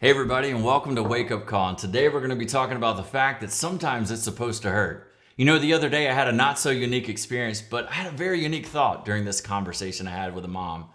Hey everybody, and welcome to Wake Up Call. And today we're going to be talking about the fact that sometimes it's supposed to hurt. You know, the other day I had a not so unique experience, but I had a very unique thought during this conversation I had with a mom.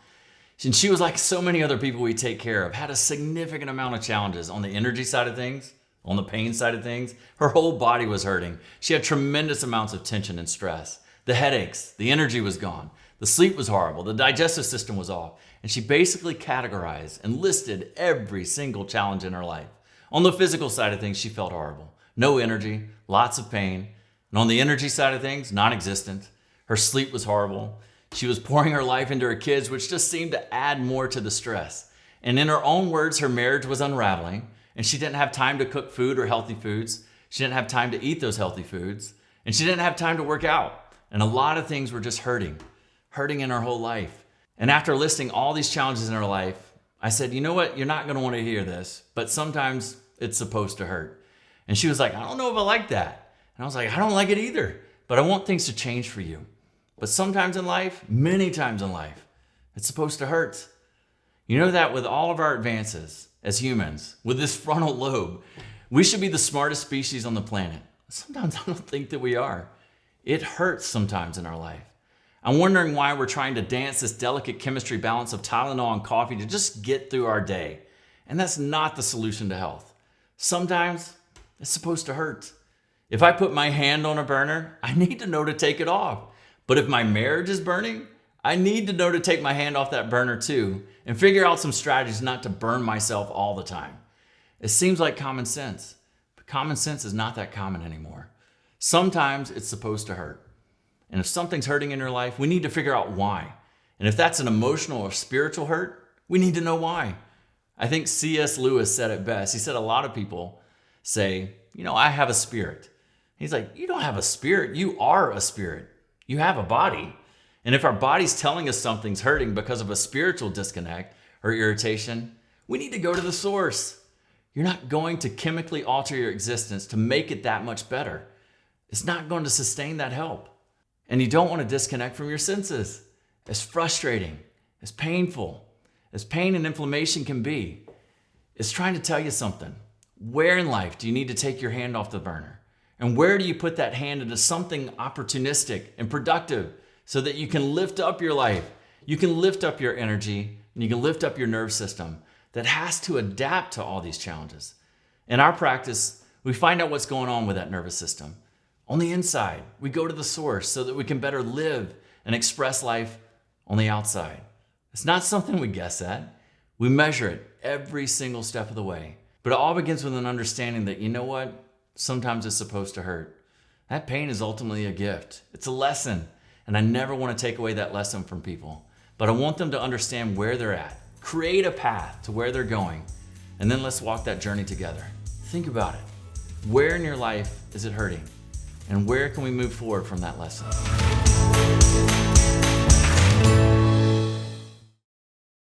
And she was like so many other people we take care of, had a significant amount of challenges on the energy side of things, on the pain side of things. Her whole body was hurting. She had tremendous amounts of tension and stress. The headaches, the energy was gone. The sleep was horrible. The digestive system was off. And she basically categorized and listed every single challenge in her life. On the physical side of things, she felt horrible. No energy, lots of pain. And on the energy side of things, non-existent. Her sleep was horrible. She was pouring her life into her kids, which just seemed to add more to the stress. And in her own words, her marriage was unraveling, and she didn't have time to cook food or healthy foods. She didn't have time to eat those healthy foods, and she didn't have time to work out. And a lot of things were just hurting in her whole life. And after listing all these challenges in her life, I said, you know what? You're not going to want to hear this, but sometimes it's supposed to hurt. And she was like, I don't know if I like that. And I was like, I don't like it either, but I want things to change for you. But sometimes in life, many times in life, it's supposed to hurt. You know that with all of our advances as humans, with this frontal lobe, we should be the smartest species on the planet. Sometimes I don't think that we are. It hurts sometimes in our life. I'm wondering why we're trying to dance this delicate chemistry balance of Tylenol and coffee to just get through our day. And that's not the solution to health. Sometimes it's supposed to hurt. If I put my hand on a burner, I need to know to take it off. But if my marriage is burning, I need to know to take my hand off that burner too and figure out some strategies not to burn myself all the time. It seems like common sense, but common sense is not that common anymore. Sometimes it's supposed to hurt. And if something's hurting in your life, we need to figure out why. And if that's an emotional or spiritual hurt, we need to know why. I think C.S. Lewis said it best. He said a lot of people say, I have a spirit. He's like, you don't have a spirit. You are a spirit. You have a body. And if our body's telling us something's hurting because of a spiritual disconnect or irritation, we need to go to the source. You're not going to chemically alter your existence to make it that much better. It's not going to sustain that help. And you don't want to disconnect from your senses. As frustrating, as painful, as pain and inflammation can be, it's trying to tell you something. Where in life do you need to take your hand off the burner? And where do you put that hand into something opportunistic and productive so that you can lift up your life, you can lift up your energy, and you can lift up your nerve system that has to adapt to all these challenges? In our practice, we find out what's going on with that nervous system. On the inside, we go to the source so that we can better live and express life on the outside. It's not something we guess at. We measure it every single step of the way. But it all begins with an understanding that, you know what? Sometimes it's supposed to hurt. That pain is ultimately a gift. It's a lesson. And I never want to take away that lesson from people. But I want them to understand where they're at. Create a path to where they're going. And then let's walk that journey together. Think about it. Where in your life is it hurting? And where can we move forward from that lesson?